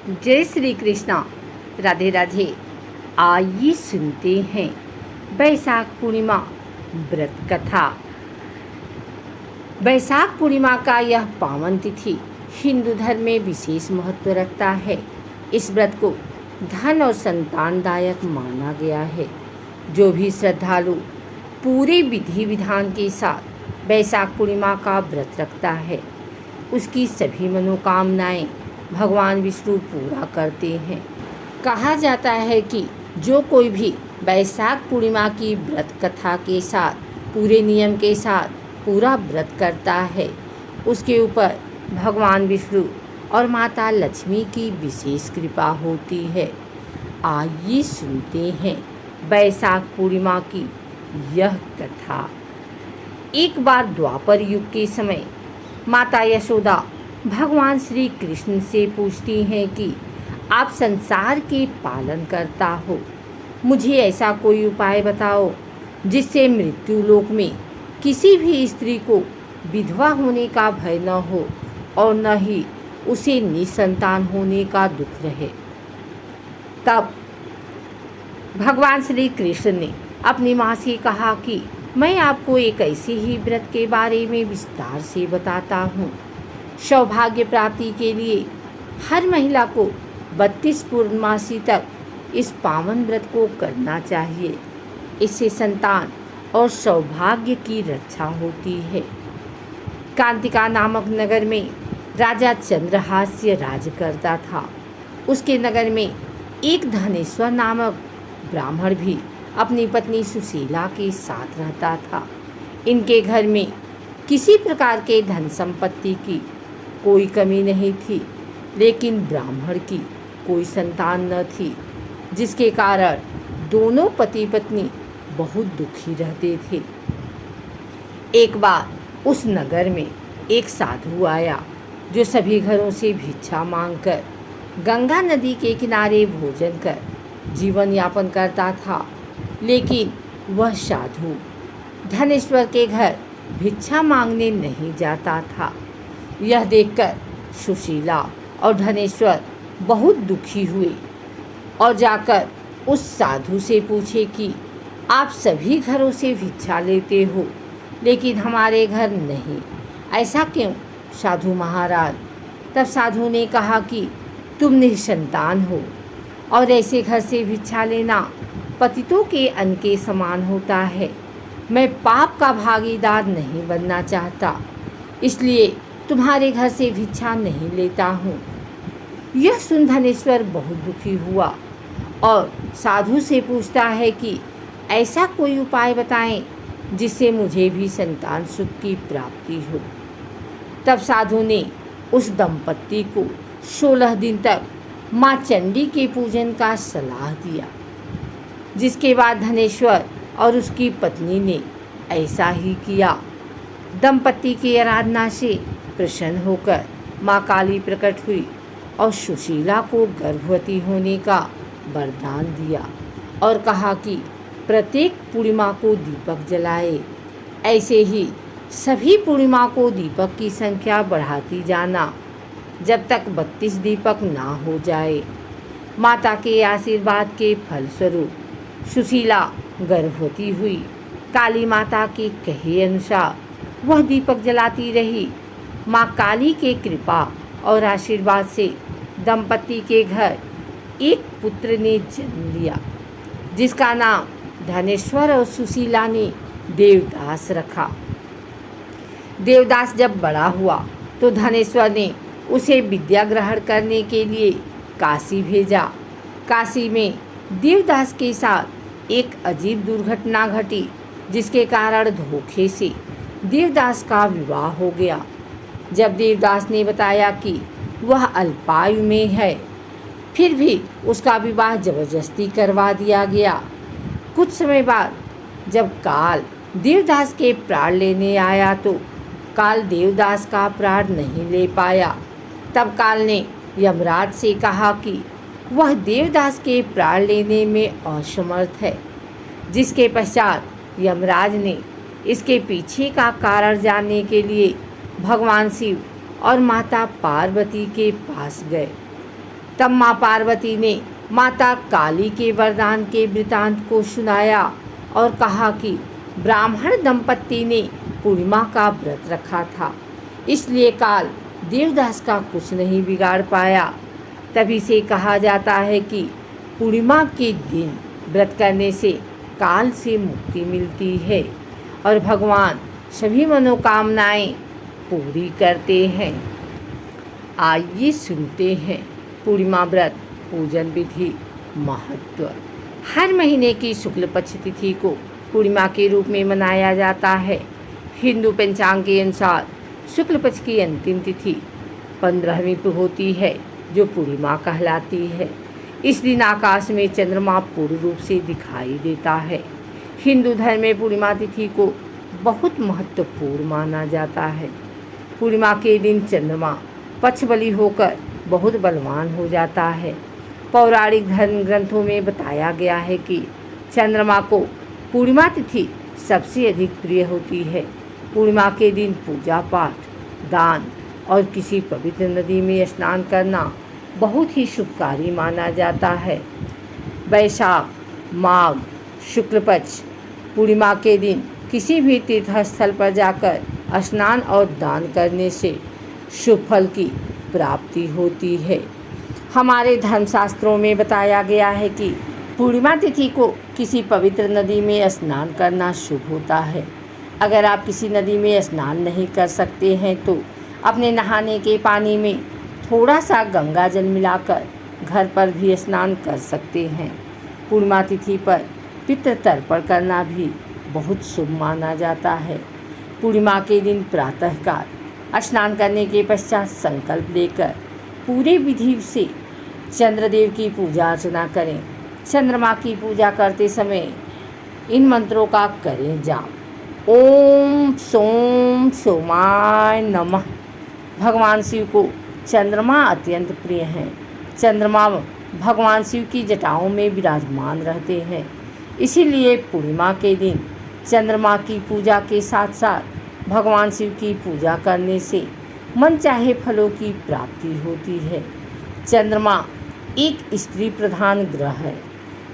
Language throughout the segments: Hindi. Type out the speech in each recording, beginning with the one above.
जय श्री कृष्णा। राधे राधे। आइए सुनते हैं बैसाख पूर्णिमा व्रत कथा। बैसाख पूर्णिमा का यह पावन तिथि हिंदू धर्म में विशेष महत्व रखता है। इस व्रत को धन और संतानदायक माना गया है। जो भी श्रद्धालु पूरे विधि विधान के साथ बैसाख पूर्णिमा का व्रत रखता है, उसकी सभी मनोकामनाएं भगवान विष्णु पूरा करते हैं। कहा जाता है कि जो कोई भी बैसाख पूर्णिमा की व्रत कथा के साथ पूरे नियम के साथ पूरा व्रत करता है, उसके ऊपर भगवान विष्णु और माता लक्ष्मी की विशेष कृपा होती है। आइए सुनते हैं बैसाख पूर्णिमा की यह कथा। एक बार द्वापर युग के समय माता यशोदा भगवान श्री कृष्ण से पूछती हैं कि आप संसार के पालन करता हो, मुझे ऐसा कोई उपाय बताओ जिससे मृत्यु लोक में किसी भी स्त्री को विधवा होने का भय न हो और न ही उसे निसंतान होने का दुख रहे। तब भगवान श्री कृष्ण ने अपनी माँ से कहा कि मैं आपको एक ऐसे ही व्रत के बारे में विस्तार से बताता हूँ। सौभाग्य प्राप्ति के लिए हर महिला को 32 पूर्णमासी तक इस पावन व्रत को करना चाहिए। इससे संतान और सौभाग्य की रक्षा होती है। कांतिका नामक नगर में राजा चंद्रहास्य राज करता था। उसके नगर में एक धनेश्वर नामक ब्राह्मण भी अपनी पत्नी सुशीला के साथ रहता था। इनके घर में किसी प्रकार के धन संपत्ति की कोई कमी नहीं थी, लेकिन ब्राह्मण की कोई संतान न थी, जिसके कारण दोनों पति पत्नी बहुत दुखी रहते थे। एक बार उस नगर में एक साधु आया जो सभी घरों से भिक्षा मांगकर गंगा नदी के किनारे भोजन कर जीवन यापन करता था। लेकिन वह साधु धनेश्वर के घर भिक्षा मांगने नहीं जाता था। यह देखकर सुशीला और धनेश्वर बहुत दुखी हुए और जाकर उस साधु से पूछे कि आप सभी घरों से भिक्षा लेते हो, लेकिन हमारे घर नहीं, ऐसा क्यों साधु महाराज? तब साधु ने कहा कि तुम निसंतान हो और ऐसे घर से भिक्षा लेना पतितों के अन्न के समान होता है। मैं पाप का भागीदार नहीं बनना चाहता, इसलिए तुम्हारे घर से भिक्षा नहीं लेता हूँ। यह सुन धनेश्वर बहुत दुखी हुआ और साधु से पूछता है कि ऐसा कोई उपाय बताएं जिससे मुझे भी संतान सुख की प्राप्ति हो। तब साधु ने उस दंपत्ति को 16 दिन तक माँ चंडी के पूजन का सलाह दिया, जिसके बाद धनेश्वर और उसकी पत्नी ने ऐसा ही किया। दंपत्ति की आराधना से प्रसन्न होकर माँ काली प्रकट हुई और सुशीला को गर्भवती होने का वरदान दिया और कहा कि प्रत्येक पूर्णिमा को दीपक जलाए। ऐसे ही सभी पूर्णिमा को दीपक की संख्या बढ़ाती जाना जब तक 32 दीपक ना हो जाए। माता के आशीर्वाद के फलस्वरूप सुशीला गर्भवती हुई। काली माता के कहे अनुसार वह दीपक जलाती रही। माँ काली के कृपा और आशीर्वाद से दंपति के घर एक पुत्र ने जन्म लिया, जिसका नाम धनेश्वर और सुशीला ने देवदास रखा। देवदास जब बड़ा हुआ तो धनेश्वर ने उसे विद्या ग्रहण करने के लिए काशी भेजा। काशी में देवदास के साथ एक अजीब दुर्घटना घटी, जिसके कारण धोखे से देवदास का विवाह हो गया। जब देवदास ने बताया कि वह अल्पायु में है, फिर भी उसका विवाह जबरदस्ती करवा दिया गया। कुछ समय बाद जब काल देवदास के प्राण लेने आया तो काल देवदास का प्राण नहीं ले पाया। तब काल ने यमराज से कहा कि वह देवदास के प्राण लेने में असमर्थ है। जिसके पश्चात यमराज ने इसके पीछे का कारण जानने के लिए भगवान शिव और माता पार्वती के पास गए। तब माँ पार्वती ने माता काली के वरदान के वृतांत को सुनाया और कहा कि ब्राह्मण दंपत्ति ने पूर्णिमा का व्रत रखा था, इसलिए काल देवदास का कुछ नहीं बिगाड़ पाया। तभी से कहा जाता है कि पूर्णिमा के दिन व्रत करने से काल से मुक्ति मिलती है और भगवान सभी मनोकामनाएं पूरी करते हैं। आइए सुनते हैं पूर्णिमा व्रत पूजन विधि महत्व। हर महीने की शुक्ल पक्ष तिथि को पूर्णिमा के रूप में मनाया जाता है। हिंदू पंचांग के अनुसार शुक्ल पक्ष की अंतिम तिथि 15वीं को होती है, जो पूर्णिमा कहलाती है। इस दिन आकाश में चंद्रमा पूर्ण रूप से दिखाई देता है। हिंदू धर्म में पूर्णिमा तिथि को बहुत महत्वपूर्ण माना जाता है। पूर्णिमा के दिन चंद्रमा पक्षबली होकर बहुत बलवान हो जाता है। पौराणिक धर्म ग्रंथों में बताया गया है कि चंद्रमा को पूर्णिमा तिथि सबसे अधिक प्रिय होती है। पूर्णिमा के दिन पूजा पाठ, दान और किसी पवित्र नदी में स्नान करना बहुत ही शुभकारी माना जाता है। वैशाख, माघ शुक्ल पक्ष पूर्णिमा के दिन किसी भी तीर्थ स्थल पर जाकर स्नान और दान करने से शुभ फल की प्राप्ति होती है। हमारे धर्मशास्त्रों में बताया गया है कि पूर्णिमा तिथि को किसी पवित्र नदी में स्नान करना शुभ होता है। अगर आप किसी नदी में स्नान नहीं कर सकते हैं तो अपने नहाने के पानी में थोड़ा सा गंगा जल मिलाकर घर पर भी स्नान कर सकते हैं। पूर्णिमा तिथि पर पितृ तर्पण करना भी बहुत शुभ माना जाता है। पूर्णिमा के दिन प्रातःकाल स्नान करने के पश्चात संकल्प लेकर पूरे विधि से चंद्रदेव की पूजा अर्चना करें। चंद्रमा की पूजा करते समय इन मंत्रों का करें जाप। ओम सोम सोमाय नमः। भगवान शिव को चंद्रमा अत्यंत प्रिय हैं। चंद्रमा भगवान शिव की जटाओं में विराजमान रहते हैं, इसीलिए पूर्णिमा के दिन चंद्रमा की पूजा के साथ साथ भगवान शिव की पूजा करने से मनचाहे फलों की प्राप्ति होती है। चंद्रमा एक स्त्री प्रधान ग्रह है,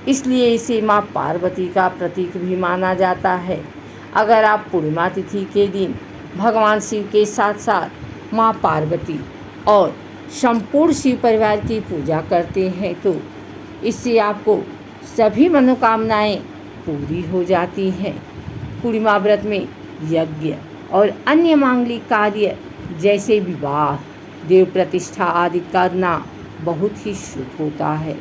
इसलिए इसे माँ पार्वती का प्रतीक भी माना जाता है। अगर आप पूर्णिमा तिथि के दिन भगवान शिव के साथ साथ माँ पार्वती और संपूर्ण शिव परिवार की पूजा करते हैं तो इससे आपको सभी मनोकामनाएं पूरी हो जाती हैं। पूर्णिमा व्रत में यज्ञ और अन्य मांगलिक कार्य जैसे विवाह, देव प्रतिष्ठा आदि करना बहुत ही शुभ होता है।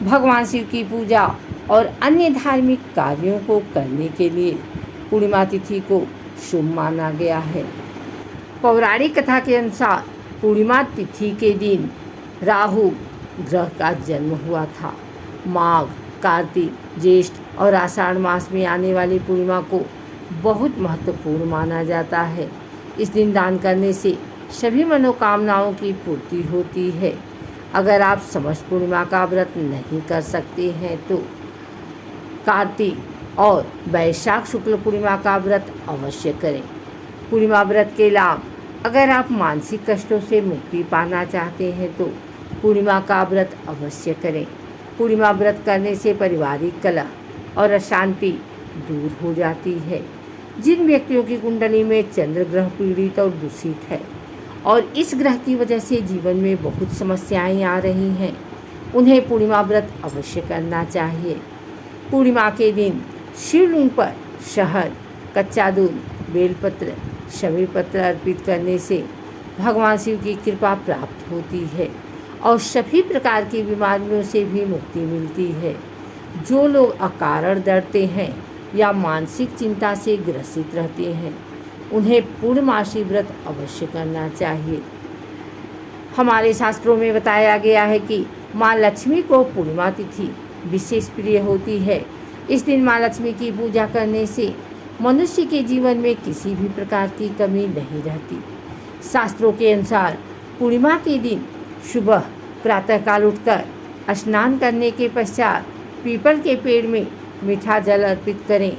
भगवान शिव की पूजा और अन्य धार्मिक कार्यों को करने के लिए पूर्णिमा तिथि को शुभ माना गया है। पौराणिक कथा के अनुसार पूर्णिमा तिथि के दिन राहु ग्रह का जन्म हुआ था। माघ, कार्तिक, ज्येष्ठ और आषाढ़ मास में आने वाली पूर्णिमा को बहुत महत्वपूर्ण माना जाता है। इस दिन दान करने से सभी मनोकामनाओं की पूर्ति होती है। अगर आप समस्त पूर्णिमा का व्रत नहीं कर सकते हैं तो कार्तिक और वैशाख शुक्ल पूर्णिमा का व्रत अवश्य करें। पूर्णिमा व्रत के लाभ: अगर आप मानसिक कष्टों से मुक्ति पाना चाहते हैं तो पूर्णिमा का व्रत अवश्य करें। पूर्णिमा व्रत करने से पारिवारिक कलह और अशांति दूर हो जाती है। जिन व्यक्तियों की कुंडली में चंद्र ग्रह पीड़ित और दूषित है और इस ग्रह की वजह से जीवन में बहुत समस्याएं आ रही हैं, उन्हें पूर्णिमा व्रत अवश्य करना चाहिए। पूर्णिमा के दिन शिवलिंग पर शहद, कच्चा दूध, बेलपत्र, शमी पत्र अर्पित करने से भगवान शिव की कृपा प्राप्त होती है और सभी प्रकार की बीमारियों से भी मुक्ति मिलती है। जो लोग अकारण डरते हैं या मानसिक चिंता से ग्रसित रहते हैं, उन्हें पूर्णमासी व्रत अवश्य करना चाहिए। हमारे शास्त्रों में बताया गया है कि माँ लक्ष्मी को पूर्णिमा तिथि विशेष प्रिय होती है। इस दिन माँ लक्ष्मी की पूजा करने से मनुष्य के जीवन में किसी भी प्रकार की कमी नहीं रहती। शास्त्रों के अनुसार पूर्णिमा के दिन सुबह प्रातःकाल उठकर स्नान करने के पश्चात पीपल के पेड़ में मीठा जल अर्पित करें।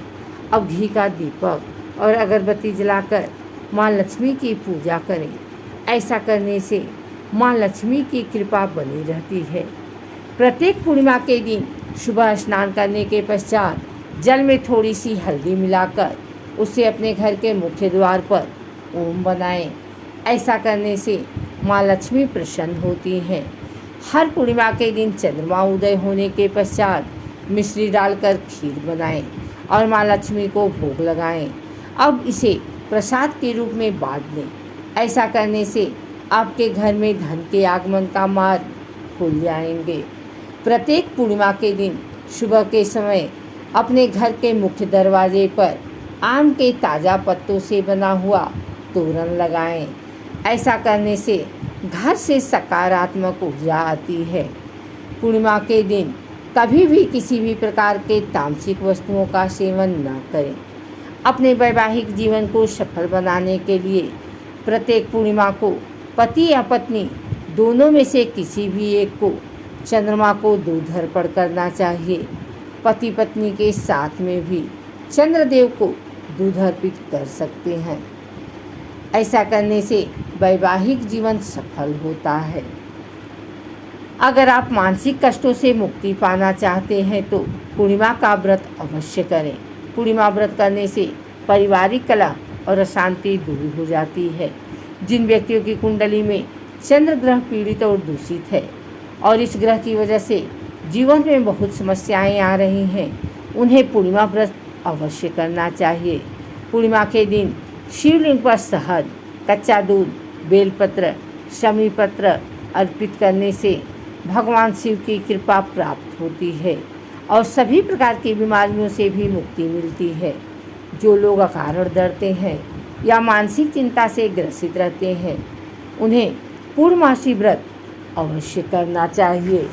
अब घी का दीपक और अगरबत्ती जलाकर माँ लक्ष्मी की पूजा करें। ऐसा करने से माँ लक्ष्मी की कृपा बनी रहती है। प्रत्येक पूर्णिमा के दिन सुबह स्नान करने के पश्चात जल में थोड़ी सी हल्दी मिलाकर उसे अपने घर के मुख्य द्वार पर ओम बनाएं। ऐसा करने से माँ लक्ष्मी प्रसन्न होती हैं। हर पूर्णिमा के दिन चंद्रमा उदय होने के पश्चात मिश्री डालकर खीर बनाएं और माँ लक्ष्मी को भोग लगाएं। अब इसे प्रसाद के रूप में बांट दें। ऐसा करने से आपके घर में धन के आगमन का मार्ग खुल जाएंगे। प्रत्येक पूर्णिमा के दिन सुबह के समय अपने घर के मुख्य दरवाजे पर आम के ताज़ा पत्तों से बना हुआ तोरण लगाएं। ऐसा करने से घर से सकारात्मक ऊर्जा आती है। पूर्णिमा के दिन कभी भी किसी भी प्रकार के तामसिक वस्तुओं का सेवन न करें। अपने वैवाहिक जीवन को सफल बनाने के लिए प्रत्येक पूर्णिमा को पति या पत्नी दोनों में से किसी भी एक को चंद्रमा को दूध अर्पण करना चाहिए। पति पत्नी के साथ में भी चंद्रदेव को दूध अर्पित कर सकते हैं। ऐसा करने से वैवाहिक जीवन सफल होता है। अगर आप मानसिक कष्टों से मुक्ति पाना चाहते हैं तो पूर्णिमा का व्रत अवश्य करें। पूर्णिमा व्रत करने से पारिवारिक कलह और अशांति दूर हो जाती है। जिन व्यक्तियों की कुंडली में चंद्र ग्रह पीड़ित और दूषित है और इस ग्रह की वजह से जीवन में बहुत समस्याएं आ रही हैं, उन्हें पूर्णिमा व्रत अवश्य करना चाहिए। पूर्णिमा के दिन शिवलिंग पर शहद, कच्चा दूध, बेलपत्र, शमी पत्र अर्पित करने से भगवान शिव की कृपा प्राप्त होती है और सभी प्रकार की बीमारियों से भी मुक्ति मिलती है। जो लोग अकारण डरते हैं या मानसिक चिंता से ग्रसित रहते हैं, उन्हें पूर्णमासी व्रत अवश्य करना चाहिए।